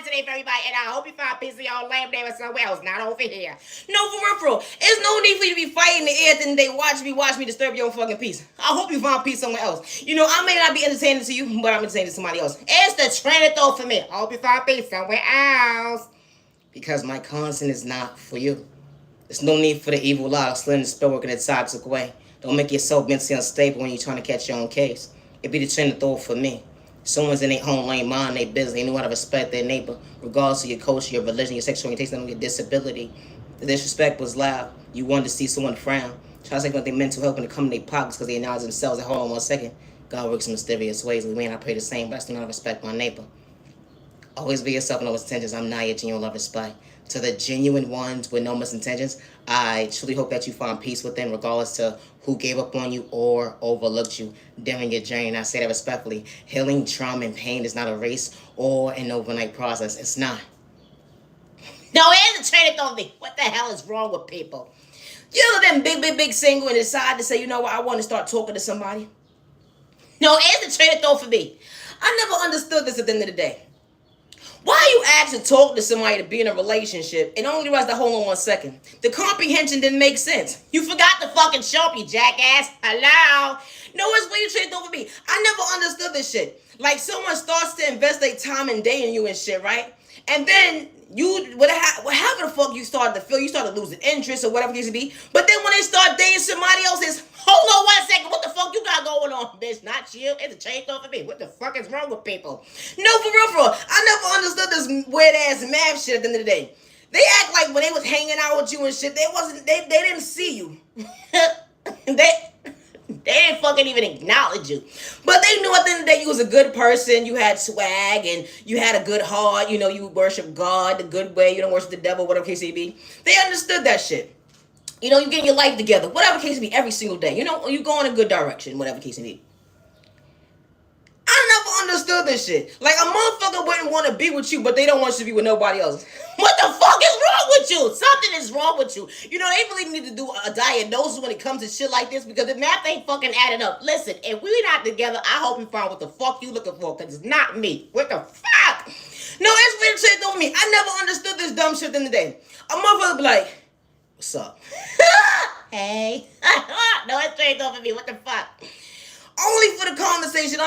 today for everybody, and I hope you find peace in your lame day or somewhere else, not over here. No, for real. There's no need for you to be fighting the air and they watch me disturb your own fucking peace. I hope you find peace somewhere else. You know, I may not be entertaining to you, but I'm entertaining to somebody else. It's the train of thought for me. I hope you find peace somewhere else. Because my content is not for you. There's no need for the evil lie of slitting the spell working a toxic way. Don't make yourself mentally unstable when you're trying to catch your own case. It be the train of thought for me. Someone's in their home lane, mind their business. They know how to respect their neighbor, regardless of your culture, your religion, your sexual orientation, your disability. The disrespect was loud. You wanted to see someone frown. Try to take what their mental health and to come in their pockets because they acknowledge themselves. Hold on 1 second. God works in mysterious ways. We may not pray the same, but I still know how to respect my neighbor. Always be yourself and no misintentions. I'm not your genuine love and respect. To the genuine ones with no misintentions, I truly hope that you find peace within, regardless to who gave up on you or overlooked you during your journey. And I say that respectfully. Healing, trauma, and pain is not a race or an overnight process. It's not. No, it is a train of thought me. What the hell is wrong with people? You know them big single and decide to say, you know what, I want to start talking to somebody. No, it is a train of thought for me. I never understood this at the end of the day. Why you ask to talk to somebody to be in a relationship and only realize that hold on 1 second? The comprehension didn't make sense. You forgot to fucking show up, you jackass. Hello? No, it's when you tricked over me. I never understood this shit. Like someone starts to invest their time and day in you and shit, right? And then however the fuck you started to feel, you started losing interest or whatever it needs to be. But then when they start dating somebody else, it's hold on 1 second. What the fuck you got going on, bitch? Not you. It's a change over me. What the fuck is wrong with people? No, for real. I never understood this weird ass math shit at the end of the day. They act like when they was hanging out with you and shit, they didn't see you. They didn't fucking even acknowledge you. But they knew at the end of the day you was a good person, you had swag, and you had a good heart, you know, you worship God the good way, you don't worship the devil, whatever case it be. They understood that shit. You know, you getting your life together, whatever case it be, every single day. You know, you go in a good direction, whatever case it be. I never understood this shit. Like, a motherfucker wouldn't want to be with you, but they don't want you to be with nobody else. What the fuck is wrong with you? Something is wrong with you. You know, they really need to do a diagnosis when it comes to shit like this because the math ain't fucking adding up. Listen, if we're not together, I hope you find what the fuck you looking for because it's not me. What the fuck? No, it's weird shit over me. I never understood this dumb shit in the day. A motherfucker be like, what's up? Hey. No, it's straight over me. What the fuck? Only for the conversation.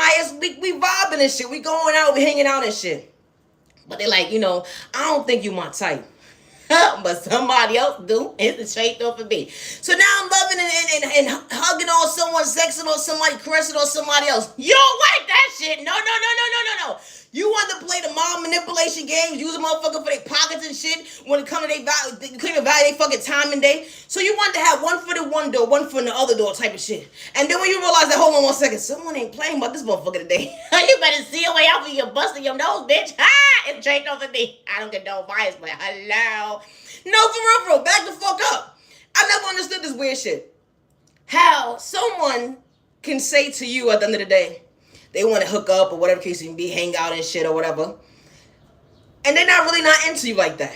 We vibing and shit. We going out, we hanging out and shit. But they like, you know, I don't think you my type. But somebody else do. It's the straight over me. So now I'm loving and hugging on someone, sexing on somebody, caressing on somebody else. You don't like that shit. No. You want to play the mom manipulation games, use a motherfucker for their pockets and shit when it comes to their value, they couldn't even value their fucking time and day. So you want to have one foot in one door, one foot in the other door type of shit. And then when you realize that, hold on 1 second, someone ain't playing about this motherfucker today. You better see your way out for you busting your nose, bitch. It's straight over me. I don't get no bias, but hello. No, for real, back the fuck up. I never understood this weird shit. How someone can say to you at the end of the day, they want to hook up or whatever case it be, hang out and shit or whatever. And they're not really not into you like that.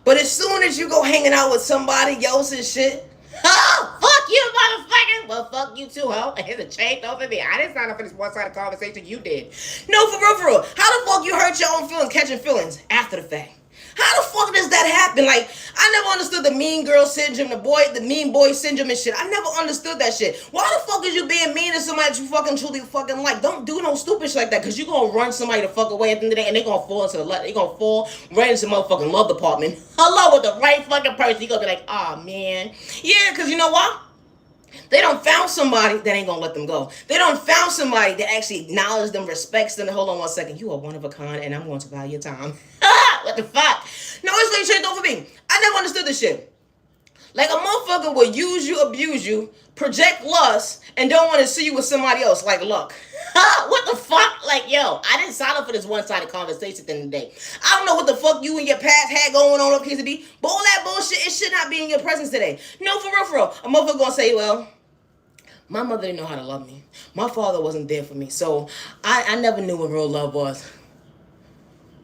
But as soon as you go hanging out with somebody else and shit, oh, fuck you, motherfucker. Well, fuck you too, ho. It's a change over me. I didn't sign up for this one-sided conversation. You did. No, for real. How the fuck you hurt your own feelings, catching feelings after the fact? How the fuck does that happen? Like, I never understood the mean girl syndrome, the mean boy syndrome and shit. I never understood that shit. Why the fuck is you being mean to somebody that you fucking truly fucking like? Don't do no stupid shit like that, because you gonna run somebody the fuck away at the end of the day and they gonna fall into the they gonna fall right into the motherfucking love department. Hello, with the right fucking person. You gonna be like, oh man. Yeah, because you know what? They don't found somebody that ain't gonna let them go. They don't found somebody that actually acknowledges them, respects them. Hold on 1 second. You are one of a kind, and I'm going to value your time. What the fuck? No, it's like shit over me. I never understood this shit. Like a motherfucker will use you, abuse you, project lust, and don't want to see you with somebody else like luck. What the fuck? Like, yo, I didn't sign up for this one-sided conversation at the end of the day. I don't know what the fuck you and your past had going on up here to be, but all that bullshit, it should not be in your presence today. No, for real. A motherfucker gonna say, well, my mother didn't know how to love me. My father wasn't there for me, so I never knew what real love was.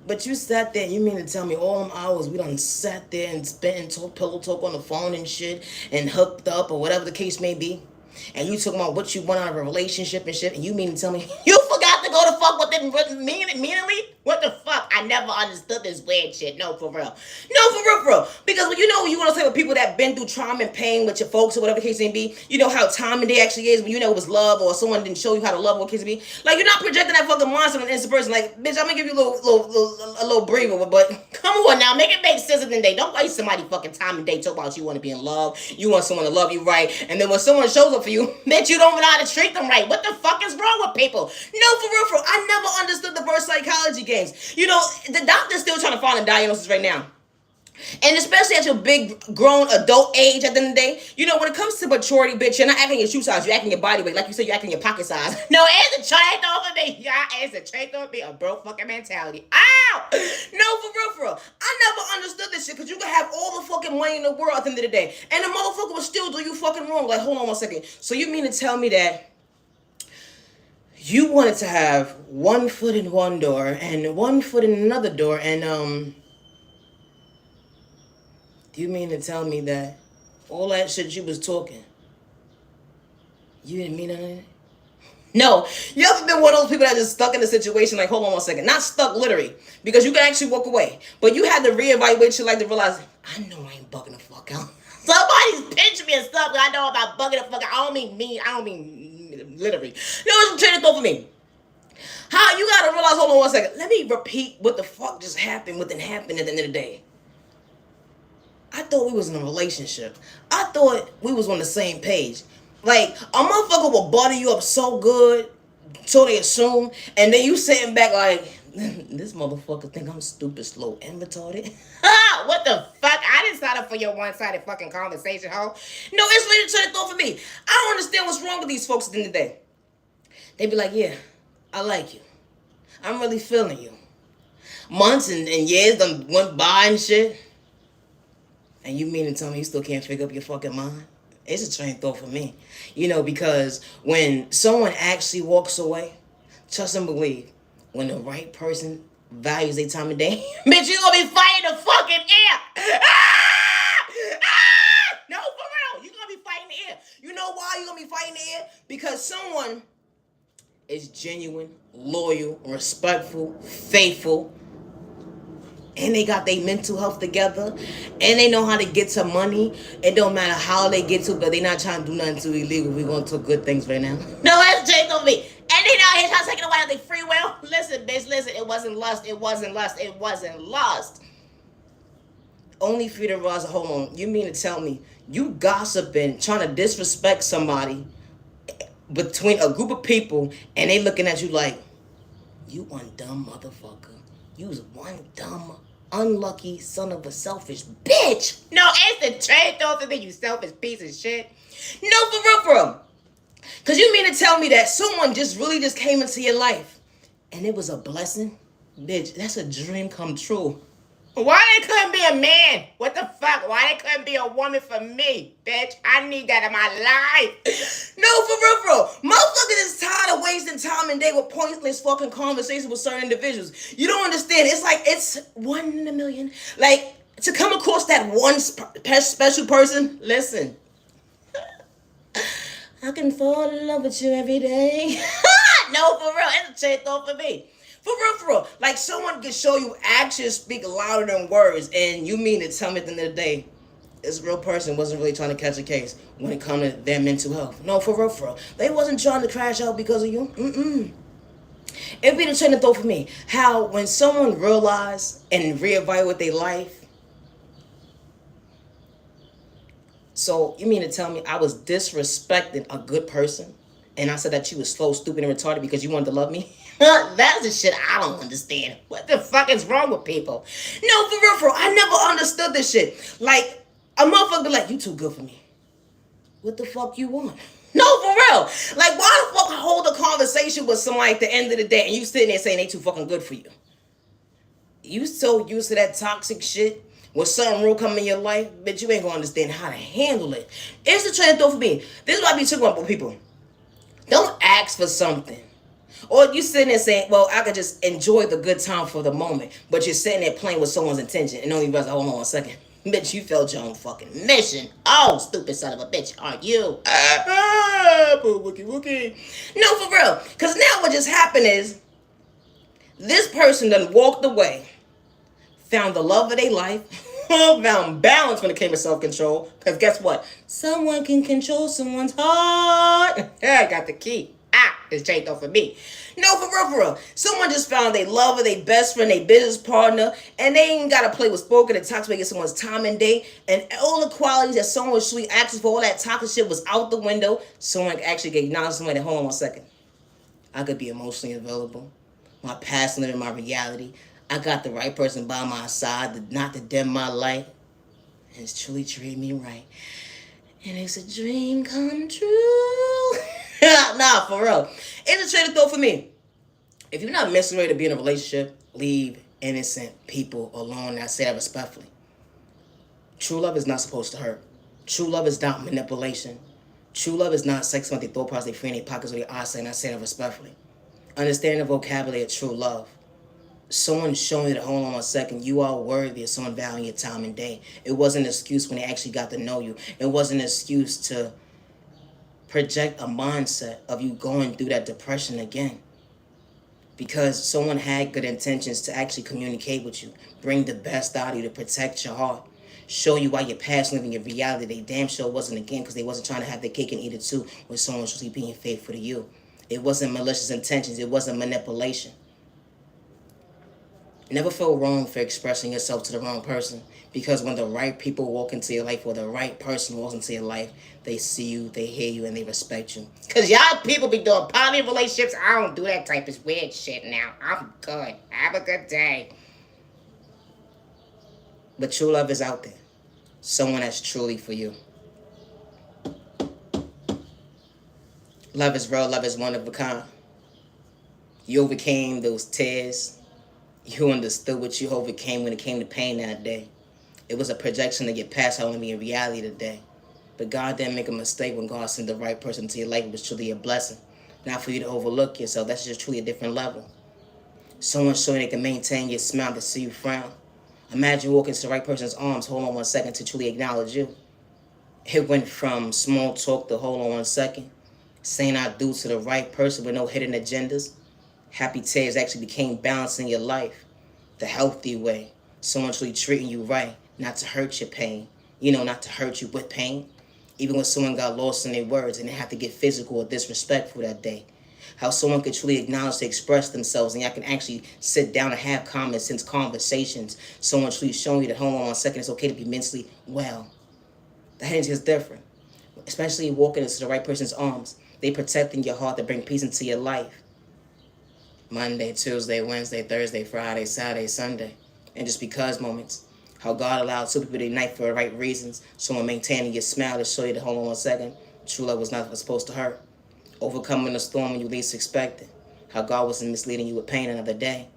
But you sat there, you mean to tell me all them hours we done sat there and spent and pillow talk on the phone and shit and hooked up or whatever the case may be, and you talking about what you want out of a relationship and shit, and you mean to tell me you forgot to go to fuck with them meanly? What the fuck? I never understood this weird shit. No, for real. No, for real, for real. Because when you want to say with people that been through trauma and pain with your folks or whatever the case may be, you know how time and day actually is when you know it was love or someone didn't show you how to love or case may be. Like, you're not projecting that fucking monster on an innocent person. Like, bitch, I'm gonna give you a little breather, but come on now, make it make sense at the end of the day. Don't waste somebody fucking time and day talk about you want to be in love, you want someone to love you right, and then when someone shows up for you, bitch, you don't know how to treat them right. What the fuck is wrong with people? No, for real. I never understood the reverse psychology games. You know, the doctor's still trying to find a diagnosis right now. And especially at your big grown adult age at the end of the day, you know, when it comes to maturity, bitch, you're not acting your shoe size, you're acting your body weight. Like you said, you're acting your pocket size. No, it's a trait over me. Yeah, it's a trait over me, a broke fucking mentality. Ow! No, for real. I never understood this shit, because you can have all the fucking money in the world at the end of the day, and the motherfucker will still do you fucking wrong. Like, hold on 1 second. So you mean to tell me that you wanted to have 1 foot in one door and 1 foot in another door, and you mean to tell me that all that shit you was talking, you didn't mean none of it? No. You ever been one of those people that just stuck in a situation like, hold on 1 second. Not stuck literally, because you can actually walk away. But you had to reevaluate your life to realize, I know I ain't bugging the fuck out. Somebody's pinching me and stuff, but I know I'm not bugging the fuck out. I don't mean literally. No, it's a train of thought for me. How you gotta realize, hold on 1 second. Let me repeat what the fuck just happened, what didn't happen at the end of the day. I thought we was in a relationship. I thought we was on the same page. Like, a motherfucker will butter you up so good, so they assume, and then you sitting back like, this motherfucker think I'm stupid, slow, and retarded. What the fuck? I didn't sign up for your one-sided fucking conversation, ho. No, it's really trying to throw for me. I don't understand what's wrong with these folks at the end of the day. They be like, yeah, I like you. I'm really feeling you. Months and years done went by and shit. And you mean to tell me you still can't figure up your fucking mind? It's a train thought for me. You know, because when someone actually walks away, trust and believe, when the right person values their time of day, bitch, you gonna be fighting the fucking air. No, for real. You gonna be fighting the air. You know why you gonna be fighting the air? Because someone is genuine, loyal, respectful, faithful, and they got their mental health together, and they know how to get to money. It don't matter how they get to, but they not trying to do nothing too illegal. We gonna do good things right now. No, that's Jake on me. And they not here trying to take it away on their free will. Listen, bitch, listen. It wasn't lust. It wasn't lust. Only for you to realize, hold on. You mean to tell me you gossiping, trying to disrespect somebody between a group of people, and they looking at you like, you one dumb motherfucker. You was one dumb, unlucky son of a selfish bitch. No, it's the trade though to me, you selfish piece of shit. No, for real. Because you mean to tell me that someone just came into your life and it was a blessing? Bitch, that's a dream come true. Why they couldn't be a man? What the fuck? Why they couldn't be a woman for me, bitch? I need that in my life. No, for real. Motherfuckers is tired of wasting time and day with pointless fucking conversations with certain individuals. You don't understand. It's like, it's 1 in a million. Like, to come across that one special person, listen. I can fall in love with you every day. No, for real. It's a shit though for me. For real. Like, someone can show you actions speak louder than words, and you mean to tell me at the end of the day, this real person wasn't really trying to catch a case when it comes to their mental health. No, for real. They wasn't trying to crash out because of you. It'd be the train of thought for me. How when someone realize and reevaluate their life, so you mean to tell me I was disrespecting a good person, and I said that you was slow, stupid, and retarded because you wanted to love me? That's the shit I don't understand. What the fuck is wrong with people? No, for real. I never understood this shit. Like, a motherfucker be like, you too good for me. What the fuck you want? No, for real. Like, why the fuck hold a conversation with somebody at the end of the day and you sitting there saying they too fucking good for you? You so used to that toxic shit. When something real come in your life, bitch, you ain't gonna understand how to handle it. It's the train of thought for me. This is what I be talking about with people. Don't ask for something. Or you sitting there saying, well, I could just enjoy the good time for the moment. But you're sitting there playing with someone's intention and only realize, hold on 1 second. Bitch, you failed your own fucking mission. Oh, stupid son of a bitch, aren't you? Wookie. No, for real. Because now what just happened is, This person done walked away, found the love of their life, found balance when it came to self-control. Because guess what? Someone can control someone's heart. I got the key. It's changed off for me. No, for real, for real. Someone just found they love their best friend, their business partner, and they ain't got to play with spoken and toxic get someone's time and day. And all the qualities that someone was sweet asking for, all that toxic shit was out the window. Someone actually get acknowledged somebody. Hold on 1 second. I could be emotionally available. My past living my reality. I got the right person by my side, not to dim my light. And it's truly treating me right. And it's a dream come true. Nah, for real. It's a train of thought for me. If you're not mentally ready to be in a relationship, leave innocent people alone. I say that respectfully. True love is not supposed to hurt. True love is not manipulation. True love is not sex with their thought process, they free in their pockets or their eyes, and I say that respectfully. Understand the vocabulary of true love. Someone showing you that, hold on 1 second, you are worthy of someone valuing your time and day. It wasn't an excuse when they actually got to know you. It wasn't an excuse to project a mindset of you going through that depression again. Because someone had good intentions to actually communicate with you, bring the best out of you to protect your heart, show you why you're past living your reality. They damn sure wasn't again because they wasn't trying to have their cake and eat it too when someone was really being faithful to you. It wasn't malicious intentions. It wasn't manipulation. Never feel wrong for expressing yourself to the wrong person, because when the right people walk into your life or the right person walks into your life, they see you, they hear you, and they respect you. Because y'all people be doing poly relationships. I don't do that type of weird shit now. I'm good. Have a good day. But true love is out there. Someone that's truly for you. Love is real. Love is one of a kind. You overcame those tears. You understood what you overcame when it came to pain that day. It was a projection to get past how only in reality today. But God didn't make a mistake when God sent the right person to your life. It was truly a blessing. Not for you to overlook yourself. That's just truly a different level. Someone showing they can maintain your smile to see you frown. Imagine walking to the right person's arms. Hold on 1 second to truly acknowledge you. It went from small talk to hold on 1 second. Saying I do to the right person with no hidden agendas. Happy tears actually became balance in your life. The healthy way. Someone truly treating you right. Not to hurt your pain. Not to hurt you with pain. Even when someone got lost in their words and they have to get physical or disrespectful that day. How someone could truly acknowledge to express themselves and y'all can actually sit down and have common sense conversations. Someone truly showing you that, hold on 1 second, it's okay to be mentally well. The energy is different. Especially walking into the right person's arms. They protecting your heart to bring peace into your life. Monday, Tuesday, Wednesday, Thursday, Friday, Saturday, Sunday. And just because moments. How God allowed two people to unite for the right reasons. Someone maintaining your smile to show you that, hold on 1 second, true love was not supposed to hurt. Overcoming the storm when you least expected. How God wasn't misleading you with pain another day.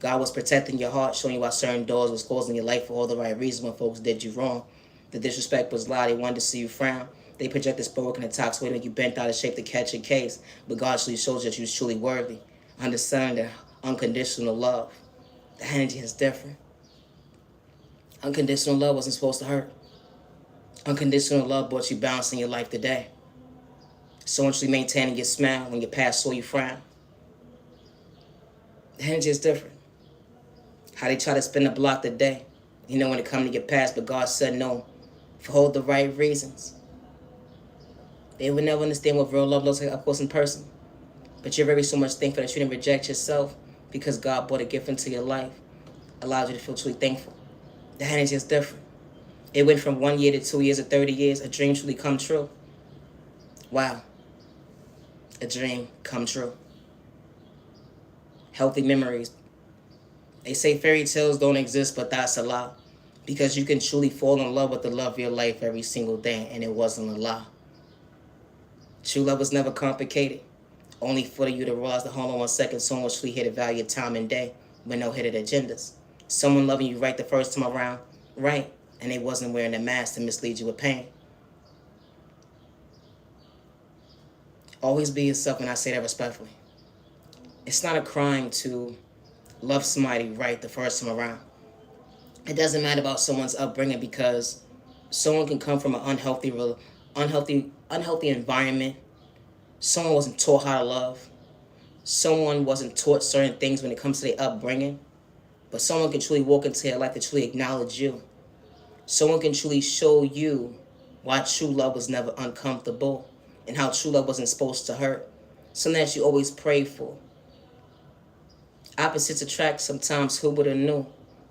God was protecting your heart, showing you why certain doors was closed in your life for all the right reasons when folks did you wrong. The disrespect was loud. They wanted to see you frown. They projected spoken and toxic way to make you bent out of shape to catch a case. But God truly shows that you was truly worthy. Understanding unconditional love. The energy is different. Unconditional love wasn't supposed to hurt. Unconditional love brought you balance in your life today. So actually maintaining your smile when your past saw you frown. The energy is different. How they try to spin the block today. When it comes to your past, but God said no. For all the right reasons. They would never understand what real love looks like up close in person. But you're very so much thankful that you didn't reject yourself because God brought a gift into your life. Allowed you to feel truly thankful. The energy is different. It went from 1 year to 2 years to 30 years. A dream truly come true. Wow. A dream come true. Healthy memories. They say fairy tales don't exist, but that's a lie. Because you can truly fall in love with the love of your life every single day, and it wasn't a lie. True love was never complicated. Only for you to realize that, hold on 1 second, someone was truly here to value your time and day with no hidden agendas. Someone loving you right the first time around, right, and they wasn't wearing a mask to mislead you with pain. Always be yourself, and I say that respectfully. It's not a crime to love somebody right the first time around. It doesn't matter about someone's upbringing because someone can come from an unhealthy environment. Someone wasn't taught how to love. someone wasn't taught certain things when it comes to their upbringing, but someone can truly walk into your life to truly acknowledge you. Someone can truly show you why true love was never uncomfortable and how true love wasn't supposed to hurt. Something that you always pray for. Opposites attract sometimes. Who would have knew?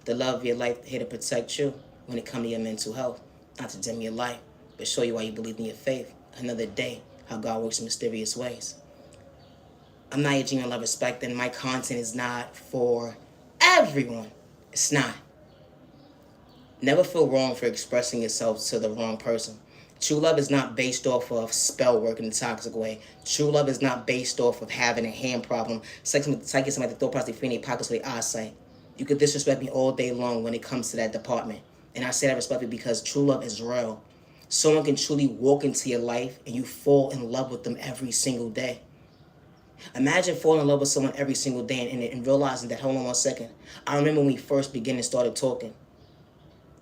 The love of your life here to protect you when it comes to your mental health. Not to dim your light, but show you why you believe in your faith. Another day, how God works in mysterious ways. I'm not your genuine love respect, and my content is not for everyone. It's not. Never feel wrong for expressing yourself to the wrong person. True love is not based off of spell work in a toxic way. True love is not based off of having a hand problem, psyching somebody to throw plastic free in their pockets with their eyesight. You could disrespect me all day long when it comes to that department. And I say that respectfully because true love is real. Someone can truly walk into your life and you fall in love with them every single day. Imagine falling in love with someone every single day and realizing that, hold on 1 second. I remember when we first began and started talking.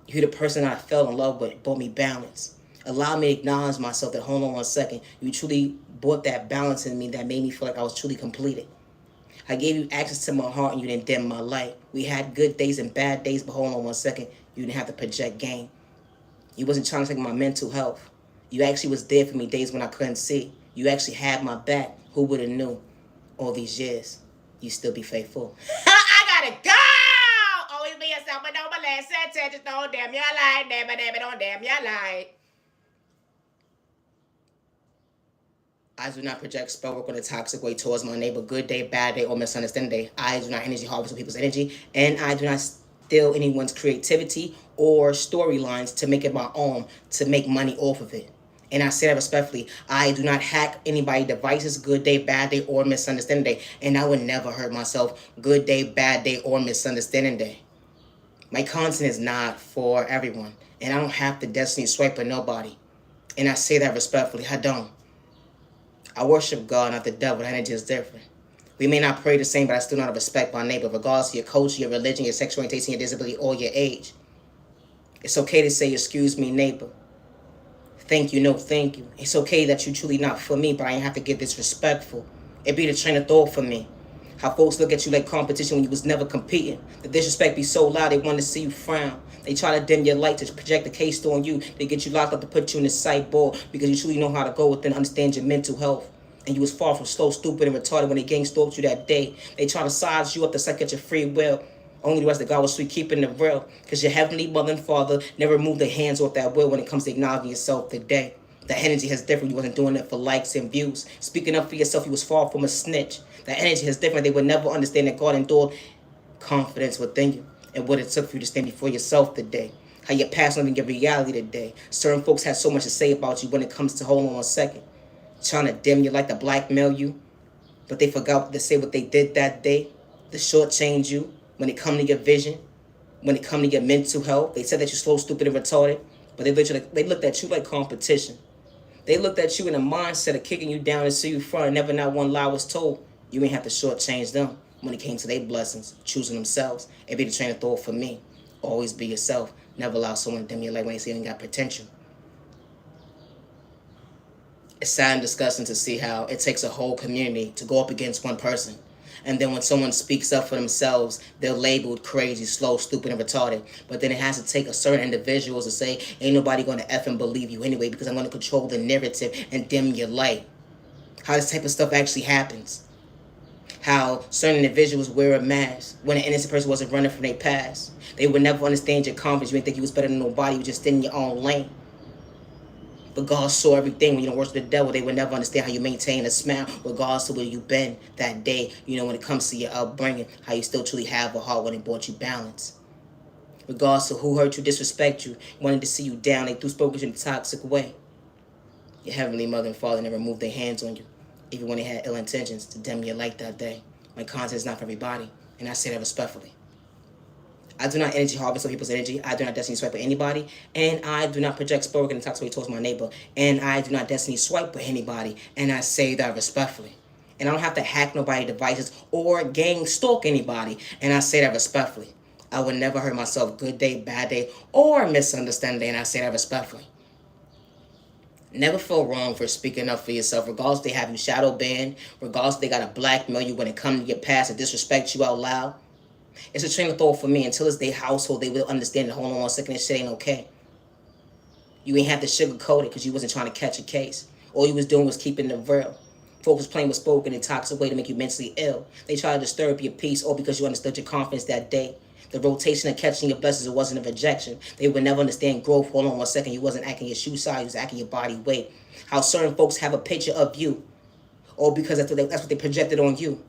You're the person that I fell in love with, brought me balance. Allow me to acknowledge myself that, hold on 1 second. You truly brought that balance in me that made me feel like I was truly completed. I gave you access to my heart and you didn't dim my light. We had good days and bad days, but hold on 1 second. You didn't have to project game. You wasn't trying to take my mental health. You actually was there for me days when I couldn't see. You actually had my back. Who would have knew all these years you still be faithful? I gotta go! Always be yourself, but don't molest. Just don't damn your light. Never, don't damn your light. I do not project spell work in a toxic way towards my neighbor. Good day, bad day, or misunderstanding day. I do not energy harvest people's energy, and I do not steal anyone's creativity or storylines to make it my own, to make money off of it. And I say that respectfully. I do not hack anybody's devices, good day, bad day, or misunderstanding day. And I would never hurt myself, good day, bad day, or misunderstanding day. My content is not for everyone. And I don't have to destiny swipe for nobody. And I say that respectfully. I don't. I worship God, not the devil. That energy is different. We may not pray the same, but I still not respect my neighbor, regardless of your culture, your religion, your sexual orientation, your disability, or your age. It's okay to say, excuse me, neighbor. Thank you, no thank you. It's okay that you truly not for me, but I ain't have to get disrespectful. It be the train of thought for me. How folks look at you like competition when you was never competing. The disrespect be so loud they want to see you frown. They try to dim your light to project the case on you. They get you locked up to put you in the sight board because you truly know how to go within and understand your mental health. And you was far from slow, stupid, and retarded when they gang stalked you that day. They try to size you up to suck at your free will. Only the rest of God was sweet keeping it real. Because your heavenly mother and father never moved their hands off that will when it comes to acknowledging yourself today. That energy has different. You wasn't doing it for likes and views. Speaking up for yourself, you was far from a snitch. That energy has different. They would never understand that God endured confidence within you and what it took for you to stand before yourself today. How your past living your reality today. Certain folks had so much to say about you when it comes to hold on 1 second. Trying to dim you, like to blackmail you. But they forgot to say what they did that day. To shortchange you when it come to your vision. When it come to your mental health. They said that you're slow, stupid, and retarded. But they looked at you like competition. They looked at you in a mindset of kicking you down and see you front, and never not one lie was told. You ain't have to shortchange them when it came to their blessings, choosing themselves. It be the train of thought for me. Always be yourself. Never allow someone to dim your light when they see you ain't got potential. It's sad and disgusting to see how it takes a whole community to go up against one person. And then when someone speaks up for themselves, they're labeled crazy, slow, stupid, and retarded. But then it has to take a certain individuals to say, ain't nobody going to effing believe you anyway because I'm going to control the narrative and dim your light. How this type of stuff actually happens. How certain individuals wear a mask when an innocent person wasn't running from their past. They would never understand your confidence. You didn't think you was better than nobody. You were just in your own lane. But God saw everything. When you don't worship the devil, they would never understand how you maintain a smile regardless of where you've been that day. You know, when it comes to your upbringing, how you still truly have a heart when it brought you balance. Regardless of who hurt you, disrespect you, wanted to see you down, they threw spoken in a toxic way. Your heavenly mother and father never moved their hands on you, even when they had ill intentions to dim your light that day. My content is not for everybody, and I say that respectfully. I do not energy harvest other people's energy. I do not destiny swipe with anybody. And I do not project spell work and toxic way towards my neighbor. And I do not destiny swipe with anybody. And I say that respectfully. And I don't have to hack nobody's devices or gang stalk anybody. And I say that respectfully. I would never hurt myself good day, bad day, or misunderstanding day. And I say that respectfully. Never feel wrong for speaking up for yourself, regardless they have you shadow banned, regardless they gotta blackmail you when it comes to your past and disrespect you out loud. It's a train of thought for me. Until it's their household, they will understand that, hold on 1 second, this shit ain't okay. You ain't have to sugarcoat it because you wasn't trying to catch a case. All you was doing was keeping it real. Folks was playing with spoken in a toxic way to make you mentally ill. They tried to disturb your peace all because you understood your confidence that day. The rotation of catching your blessings, it wasn't a rejection. They would never understand growth. Hold on 1 second, you wasn't acting your shoe size, you was acting your body weight. How certain folks have a picture of you, all because that's what they projected on you.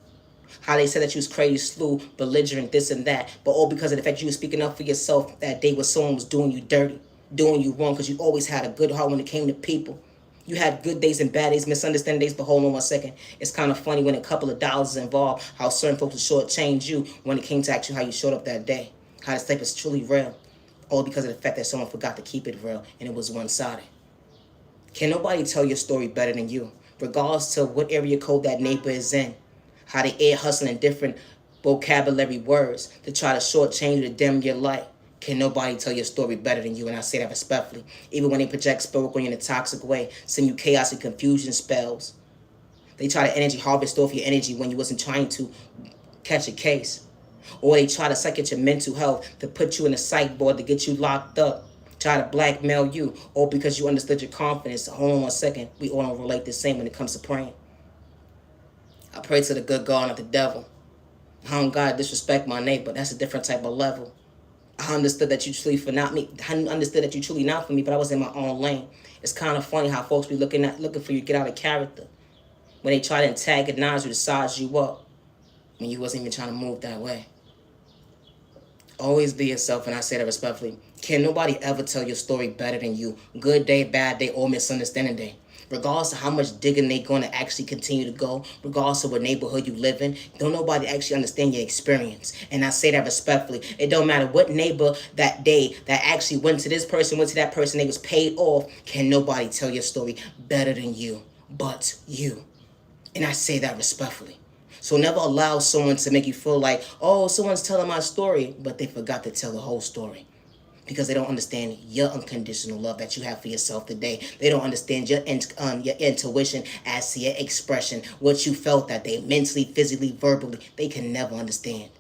How they said that you was crazy, slew, belligerent, this and that, but all because of the fact you were speaking up for yourself that day when someone was doing you dirty, doing you wrong, because you always had a good heart when it came to people. You had good days and bad days, misunderstanding days, but hold on 1 second. It's kind of funny when a couple of dollars is involved, how certain folks would shortchange you when it came to actually how you showed up that day. How this type is truly real. All because of the fact that someone forgot to keep it real and it was one-sided. Can nobody tell your story better than you, regardless to what area code that neighbor is in? How they air hustling different vocabulary words to try to shortchange you to dim your light. Can nobody tell your story better than you? And I say that respectfully. Even when they project spell on you in a toxic way, send you chaos and confusion spells. They try to energy harvest off your energy when you wasn't trying to catch a case. Or they try to suck at your mental health to put you in a psych board to get you locked up. Try to blackmail you, all because you understood your confidence. Hold on 1 second. We all don't relate the same when it comes to praying. I pray to the good God, not the devil. I don't gotta disrespect my neighbor. That's a different type of level. I understood that you truly for not me. I understood that you truly not for me, but I was in my own lane. It's kind of funny how folks be looking for you to get out of character when they try to antagonize you to size you up when you wasn't even trying to move that way. Always be yourself, and I say that respectfully. Can nobody ever tell your story better than you? Good day, bad day, or misunderstanding day. Regardless of how much digging they going to actually continue to go, regardless of what neighborhood you live in, don't nobody actually understand your experience. And I say that respectfully. It don't matter what neighbor that day that actually went to this person, went to that person, they was paid off. Can nobody tell your story better than you, but you. And I say that respectfully. So never allow someone to make you feel like, oh, someone's telling my story, but they forgot to tell the whole story. Because they don't understand your unconditional love that you have for yourself today. They don't understand your intuition as to your expression, what you felt that day, mentally, physically, verbally. They can never understand.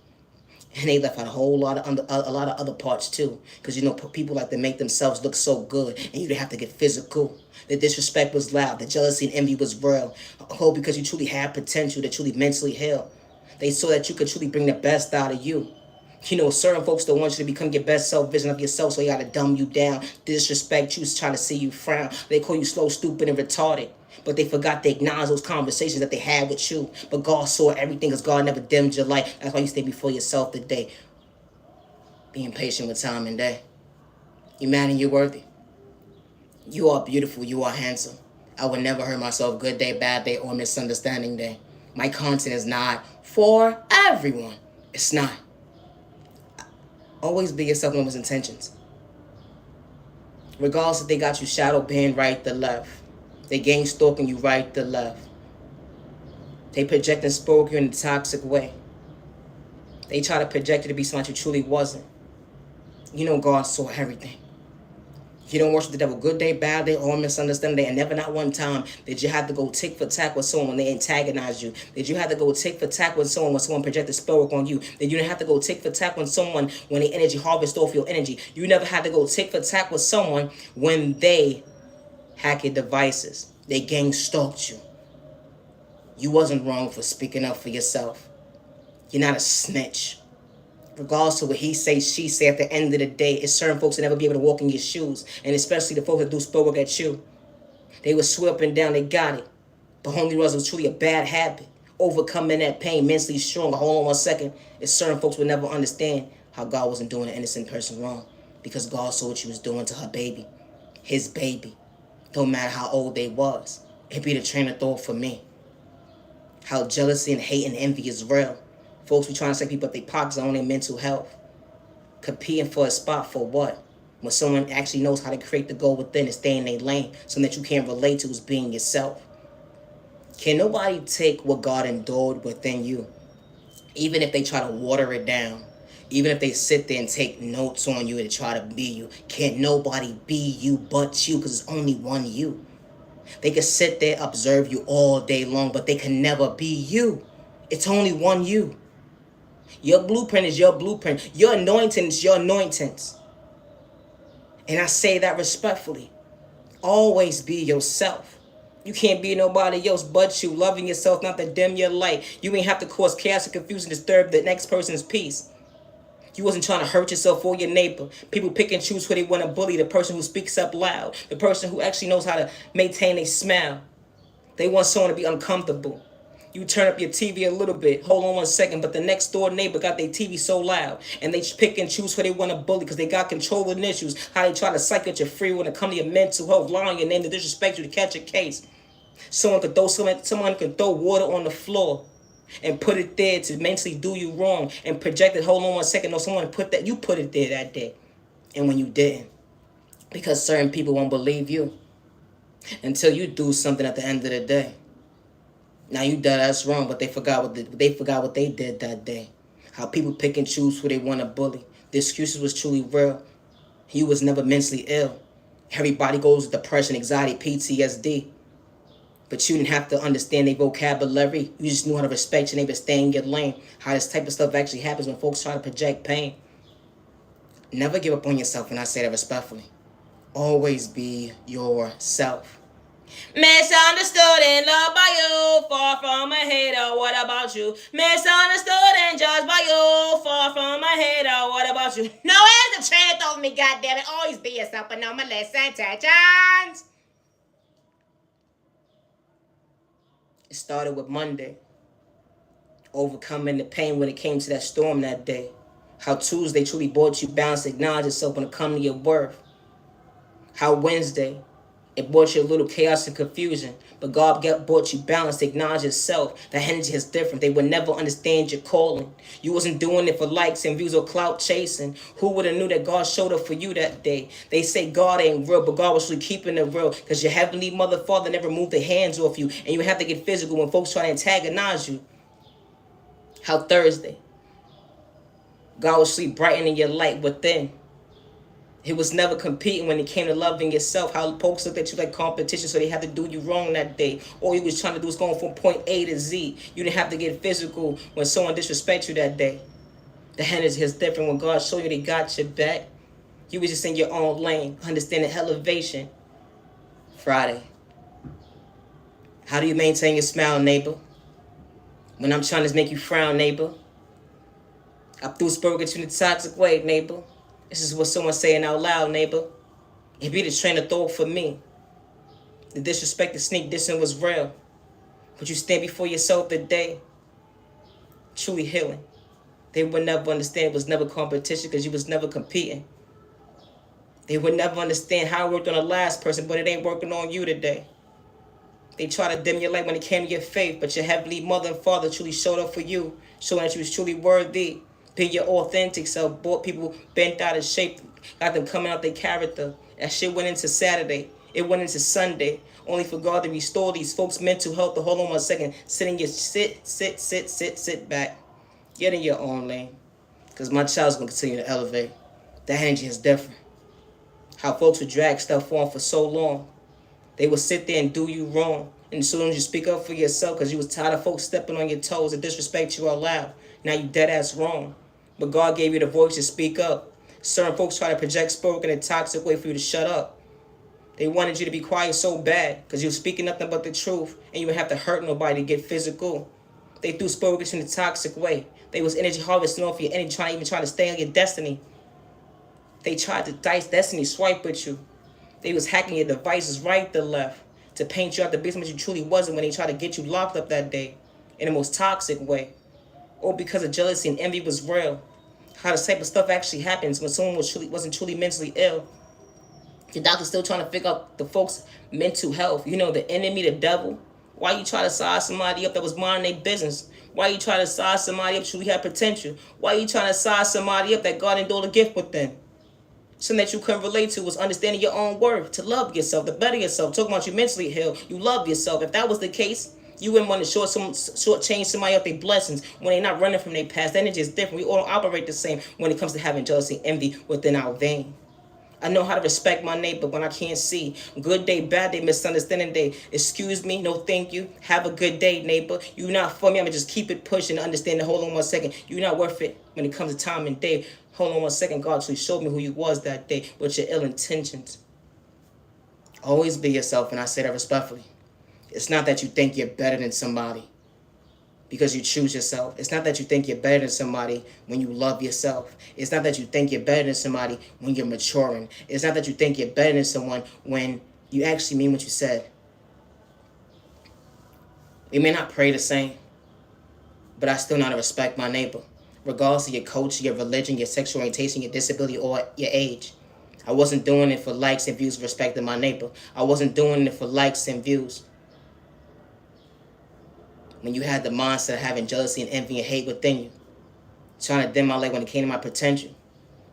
And they left out a whole lot of other parts too. Because you know people like to make themselves look so good, and you didn't have to get physical. The disrespect was loud. The jealousy and envy was real. Oh, because you truly had potential to truly mentally heal. They saw that you could truly bring the best out of you. You know, certain folks don't want you to become your best self vision of yourself, so they gotta dumb you down, disrespect you, trying to see you frown. They call you slow, stupid, and retarded. But they forgot to acknowledge those conversations that they had with you. But God saw everything because God never dimmed your light. That's why you stay before yourself today. Being patient with time and day. You man and you're worthy. You are beautiful. You are handsome. I would never hurt myself good day, bad day, or misunderstanding day. My content is not for everyone. It's not. Always be yourself with intentions. Regardless if they got you shadow banned right to left. They gang stalking you right to left. They project and spoke you in a toxic way. They try to project you to be somebody you truly wasn't. You know God saw everything. You don't worship the devil good day, bad day, or misunderstanding day. And never not one time did you have to go tick for tack with someone when they antagonized you. Did you have to go tick for tack with someone when someone projected spell work on you? Did you have to go tick for tack with someone when they energy harvest off your energy? You never had to go tick for tack with someone when they hack your devices. They gang stalked you. You wasn't wrong for speaking up for yourself. You're not a snitch. Regardless of what he say, she say, at the end of the day, it's certain folks that never be able to walk in your shoes. And especially the folks that do spell work at you. They would swear up and down, they got it. But homie was truly a bad habit. Overcoming that pain, mentally strong. Hold on 1 second. It's certain folks would never understand how God wasn't doing an innocent person wrong. Because God saw what she was doing to her baby. His baby. Don't matter how old they was. It'd be the train of thought for me. How jealousy and hate and envy is real. Folks be trying to say people at their pockets on their mental health. Competing for a spot for what? When someone actually knows how to create the goal within and stay in their lane, something that you can't relate to is being yourself. Can nobody take what God endured within you, even if they try to water it down, even if they sit there and take notes on you and try to be you? Can't nobody be you but you, because it's only one you. They can sit there, observe you all day long, but they can never be you. It's only one you. Your blueprint is your blueprint. Your anointing is your anointings. And I say that respectfully. Always be yourself. You can't be nobody else but you. Loving yourself, not to dim your light. You ain't have to cause chaos and confusion, disturb the next person's peace. You wasn't trying to hurt yourself or your neighbor. People pick and choose who they want to bully. The person who speaks up loud. The person who actually knows how to maintain a smile. They want someone to be uncomfortable. You turn up your TV a little bit. Hold on one second. But the next door neighbor got their TV so loud. And they pick and choose who they want to bully because they got controlling issues. How they try to psych out your free when it comes to your mental health. Lie on your name to disrespect you to catch a case. Someone can throw water on the floor and put it there to mentally do you wrong and project it. Hold on one second. No, someone put that. You put it there that day. And when you didn't. Because certain people won't believe you until you do something at the end of the day. Now you did that's wrong, but they forgot what they did that day. How people pick and choose who they want to bully. The excuses was truly real. You was never mentally ill. Everybody goes with depression, anxiety, PTSD. But you didn't have to understand their vocabulary. You just knew how to respect your neighbor, stay in your lane. How this type of stuff actually happens when folks try to project pain. Never give up on yourself, and I say that respectfully. Always be yourself. Misunderstood and loved by you, far from a hater, what about you? Misunderstood and judged by you, far from a hater, what about you? No, as the trainer told me, goddammit, always be yourself, but no molest intentions. It started with Monday. Overcoming the pain when it came to that storm that day. How Tuesday truly brought you balance, acknowledge yourself when it comes to your worth. How Wednesday, it brought you a little chaos and confusion. But God brought you balance, acknowledge yourself. The energy is different. They would never understand your calling. You wasn't doing it for likes and views or clout chasing. Who would have knew that God showed up for you that day? They say God ain't real, but God was really keeping it real. Because your heavenly mother, father never moved their hands off you. And you have to get physical when folks try to antagonize you. How Thursday, God was really brightening your light within. He was never competing when it came to loving yourself. How folks looked at you like competition, so they had to do you wrong that day. All you was trying to do was going from point A to Z. You didn't have to get physical when someone disrespected you that day. The energy is different. When God showed you they got your back, you was just in your own lane, understanding elevation. Friday. How do you maintain your smile, neighbor? When I'm trying to make you frown, neighbor. I threw spoke at you in a toxic way, neighbor. This is what someone's saying out loud, neighbor. It be the train of thought for me. The disrespect, the sneak dissing was real. But you stand before yourself today, truly healing. They would never understand it was never competition because you was never competing. They would never understand how it worked on the last person, but it ain't working on you today. They try to dim your light when it came to your faith, but your heavenly mother and father truly showed up for you, showing that you was truly worthy. Be your authentic self. Bought people bent out of shape, got them coming out their character. That shit went into Saturday. It went into Sunday. Only for God to restore these folks' mental health. To hold on 1 second. Sit back. Get in your own lane. Because my child's going to continue to elevate. That energy is different. How folks would drag stuff on for so long. They would sit there and do you wrong. And as soon as you speak up for yourself, because you was tired of folks stepping on your toes and disrespect you out loud, now you dead ass wrong. But God gave you the voice to speak up. Certain folks try to project spoken in a toxic way for you to shut up. They wanted you to be quiet so bad because you were speaking nothing but the truth and you would have to hurt nobody to get physical. They threw spoken in a toxic way. They was energy harvesting off your energy, trying to stay on your destiny. They tried to dice destiny, swipe with you. They was hacking your devices right to left to paint you out the basement you truly wasn't when they tried to get you locked up that day in the most toxic way. Or because of jealousy and envy was real. How this type of stuff actually happens when someone wasn't truly mentally ill. The doctor's still trying to figure out the folks' mental health. You know, the enemy, the devil. Why you try to size somebody up that was minding their business? Why you try to size somebody up truly had potential? Why you trying to size somebody up that God endowed a gift within? Something that you couldn't relate to was understanding your own worth, to love yourself, to better yourself. Talking about you mentally healed, you love yourself. If that was the case, you wouldn't want to shortchange somebody up their blessings when they're not running from their past. That energy is different. We all don't operate the same when it comes to having jealousy and envy within our vein. I know how to respect my neighbor when I can't see. Good day, bad day, misunderstanding day. Excuse me, no thank you. Have a good day, neighbor. You not for me, I'ma just keep it pushing. Understand. Hold on 1 second. You not worth it when it comes to time and day. Hold on 1 second. God actually showed me who you was that day with your ill intentions. Always be yourself, and I say that respectfully. It's not that you think you're better than somebody because you choose yourself. It's not that you think you're better than somebody when you love yourself. It's not that you think you're better than somebody when you're maturing. It's not that you think you're better than someone when you actually mean what you said. We may not pray the same, but I still know how to respect my neighbor, regardless of your culture, your religion, your sexual orientation, your disability, or your age. I wasn't doing it for likes and views, respecting my neighbor. I wasn't doing it for likes and views. When you had the mindset of having jealousy and envy and hate within you, trying to dim my light when it came to my potential.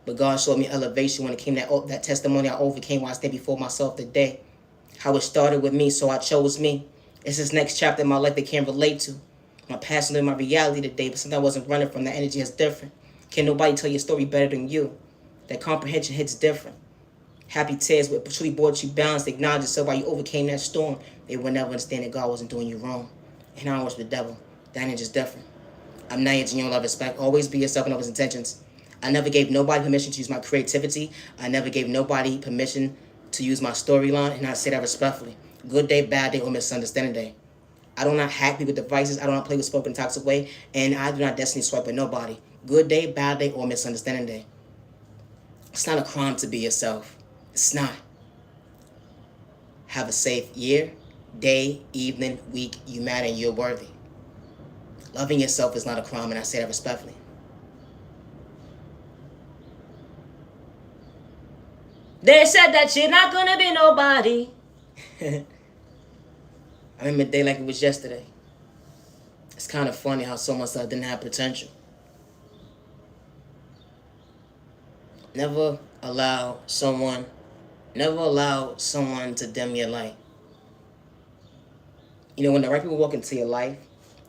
But God showed me elevation when it came to that testimony I overcame while I stayed before myself today. How it started with me, so I chose me. It's this next chapter in my life they can't relate to. My past and my reality today, but something I wasn't running from. The energy is different. Can't nobody tell your story better than you. That comprehension hits different. Happy tears with truly brought you balance. Acknowledge yourself while you overcame that storm. They would never understand that God wasn't doing you wrong. And I don't worship the devil. That energy's different. I'm not your genuine love, respect. Always be yourself and know his intentions. I never gave nobody permission to use my creativity. I never gave nobody permission to use my storyline, and I say that respectfully. Good day, bad day, or misunderstanding day. I do not hack people with devices. I do not play with spoken toxic way, and I do not destiny swipe with nobody. Good day, bad day, or misunderstanding day. It's not a crime to be yourself. It's not. Have a safe year, day, evening, week. You matter and you're worthy. Loving yourself is not a crime, and I say that respectfully. They said that you're not gonna be nobody. I remember a day like it was yesterday. It's kind of funny how so much stuff didn't have potential. Never allow someone to dim your light. You know, when the right people walk into your life,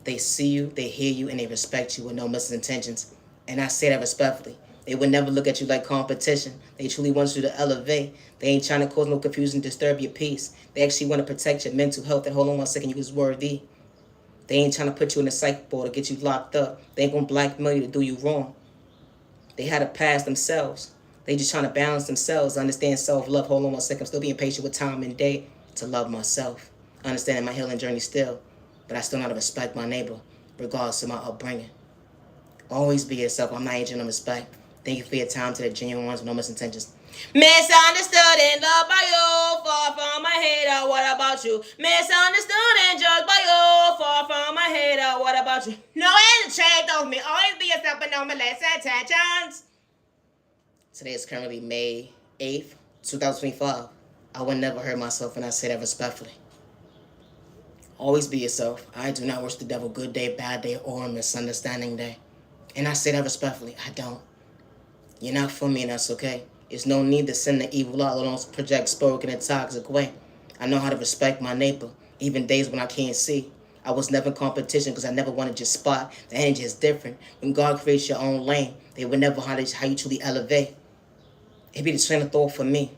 they see you, they hear you, and they respect you with no misintentions. And I say that respectfully. They would never look at you like competition. They truly want you to elevate. They ain't trying to cause no confusion, disturb your peace. They actually want to protect your mental health. And hold on 1 second, you was worthy. They ain't trying to put you in a psych board or get you locked up. They ain't going to blackmail you to do you wrong. They had a past themselves. They just trying to balance themselves, understand self-love. Hold on 1 second, I'm still being patient with time and day to love myself. Understanding my healing journey still. But I still know how to respect my neighbor, regardless of my upbringing. Always be yourself. I'm not aging on respect. Thank you for your time to the genuine ones with no misintentions. Misunderstood and loved by you, far from my hater, what about you? Misunderstood and judged by you, far from my hater, what about you? No end trade those me, always be yourself but no molest attentions. Today is currently May 8th, 2025. I would never hurt myself, and I say that respectfully. Always be yourself. I do not wish the devil good day, bad day, or a misunderstanding day. And I say that respectfully. I don't. You're not for me, and that's okay. There's no need to send the evil out or don't project spoken in a toxic way. I know how to respect my neighbor, even days when I can't see. I was never in competition because I never wanted to spot. The energy is different. When God creates your own lane, they would never how you truly elevate. It be the train of thought for me.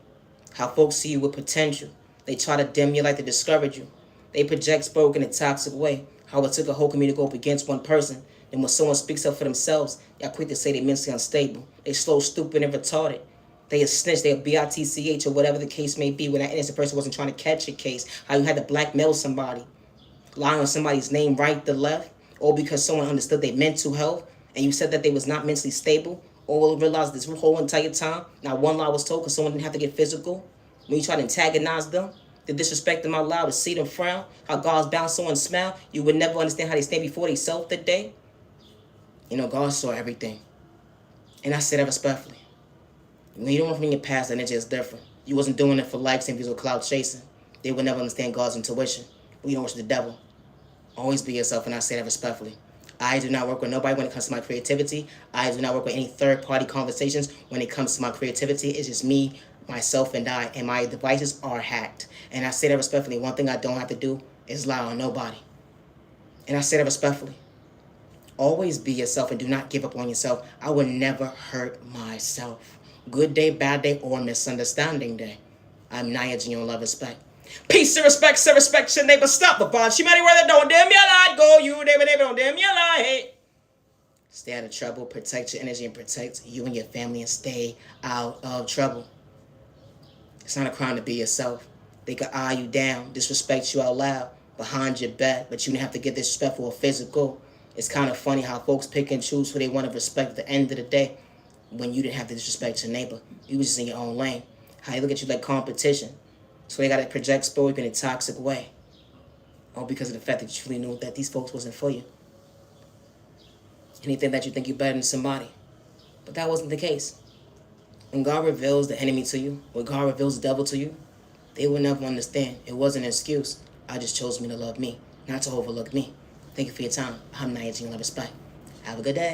How folks see you with potential. They try to dim your light to discourage you. They project spoken in a toxic way. How it took a whole community to go up against one person. And when someone speaks up for themselves, y'all quick to say they're mentally unstable. They slow, stupid, and retarded. They a snitch, they a bitch or whatever the case may be when that innocent person wasn't trying to catch a case. How you had to blackmail somebody. Lying on somebody's name right to left. All because someone understood their mental health. And you said that they was not mentally stable. All realized this whole entire time. Not one lie was told because someone didn't have to get physical. When you try to antagonize them. The disrespect them out loud, to see them frown, how God's bound someone smile, you would never understand how they stand before they self that day. You know, God saw everything. And I say that respectfully. When you don't want from your past, the energy is different. You wasn't doing it for likes and views or cloud chasing. They would never understand God's intuition. But you don't worship the devil. Always be yourself, and I say that respectfully. I do not work with nobody when it comes to my creativity. I do not work with any third-party conversations when it comes to my creativity. It's just me, myself, and I, and my devices are hacked. And I say that respectfully. One thing I don't have to do is lie on nobody. And I say that respectfully. Always be yourself and do not give up on yourself. I will never hurt myself. Good day, bad day, or misunderstanding day. I'm Naya Genuine Love Respect. Peace and respect your neighbor. Stop the bond. She might where they don't damn your light. Go you, neighbor, don't damn your light. Hey. Stay out of trouble, protect your energy, and protect you and your family, and stay out of trouble. It's not a crime to be yourself. They could eye you down, disrespect you out loud, behind your back, but you didn't have to get disrespectful or physical. It's kind of funny how folks pick and choose who they want to respect at the end of the day when you didn't have to disrespect your neighbor. You was just in your own lane. How they look at you like competition. So they got to project story in a toxic way. All because of the fact that you truly knew that these folks wasn't for you. Anything that you think you're better than somebody. But that wasn't the case. When God reveals the enemy to you, when God reveals the devil to you, they will never understand. It wasn't an excuse. I just chose me to love me, not to overlook me. Thank you for your time. I'm Naya Jean Love Respect. Have a good day.